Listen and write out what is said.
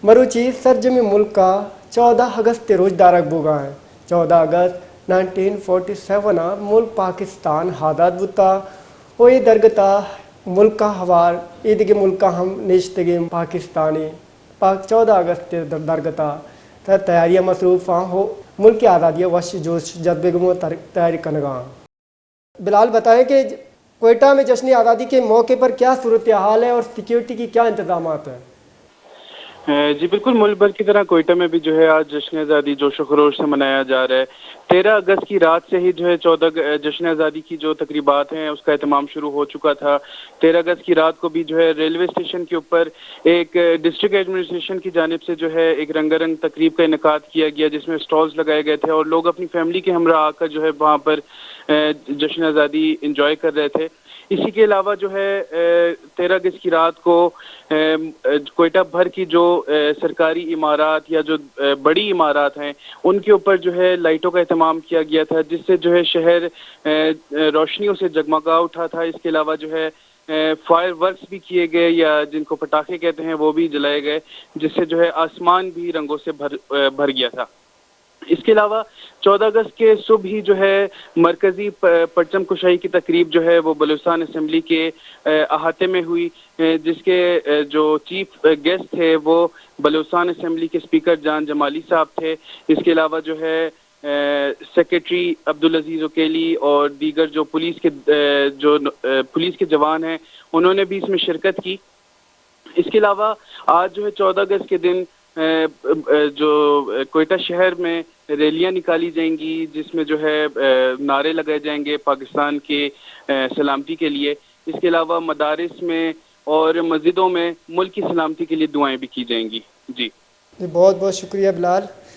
मरुची सरजमी मुल्क का 14 अगस्त रोज दारक बोगा है। 14 अगस्त 1947 मुल्क पाकिस्तान हादात बुता ओ ये दरगता मुल्क का हवार ईद के मुल्क का हम निश्तगे पाकिस्तानी पाक 14 अगस्त दरगता तैयारियां मसरूफ हो मुल्क की आज़ादी वश जोश जज्बे गमो तैयारी कनगा। बिलाल बताएं कि कोयटा में जश्न आज़ादी के मौके पर क्या सूरत हाल है और सिक्योरिटी की क्या इंतजाम हैं? जी बिल्कुल, मुल्क भर की तरह कोयटा में भी जो है आज जश्न आज़ादी जोशो खरोश से मनाया जा रहा है। 13 अगस्त की रात से ही जो है 14 जश्न आज़ादी की जो तकरीबात हैं उसका एहतमाम शुरू हो चुका था। 13 अगस्त की रात को भी जो है रेलवे स्टेशन के ऊपर एक डिस्ट्रिक्ट एडमिनिस्ट्रेशन की जानिब से जो है एक रंगारंग तकरीब का इनेकाद किया गया, जिसमें स्टॉल्स लगाए गए थे और लोग अपनी फैमिली के हमरा आकर जो है वहाँ पर जश्न आज़ादी इंजॉय कर रहे थे। इसी के अलावा जो है 13 अगस्त की रात को कोयटा भर की जो सरकारी इमारत या जो बड़ी इमारत हैं उनके ऊपर जो है लाइटों का एहतमाम किया गया था, जिससे जो है शहर रोशनियों से जगमगा उठा था। इसके अलावा जो है फायर वर्क्स भी किए गए या जिनको पटाखे कहते हैं वो भी जलाए गए, जिससे जो है आसमान भी रंगों से भर गया था। इसके अलावा 14 अगस्त के सुबह ही जो है मरकजी परचम कुशाई की तकरीब जो है वो बलूचिस्तान असेंबली के अहाते में हुई, जिसके जो चीफ गेस्ट थे वो बलूचिस्तान असेंबली के स्पीकर जान जमाली साहब थे। इसके अलावा जो है सेक्रेटरी अब्दुल अजीज ओकेली और दीगर जो पुलिस के जवान हैं उन्होंने भी इसमें शिरकत की। इसके अलावा आज जो है 14 अगस्त के दिन जो कोयटा शहर में रैलियां निकाली जाएंगी, जिसमें जो है नारे लगाए जाएंगे पाकिस्तान के सलामती के लिए। इसके अलावा मदारिस में और मस्जिदों में मुल्क की सलामती के लिए दुआएं भी की जाएंगी। जी बहुत बहुत शुक्रिया बिलाल।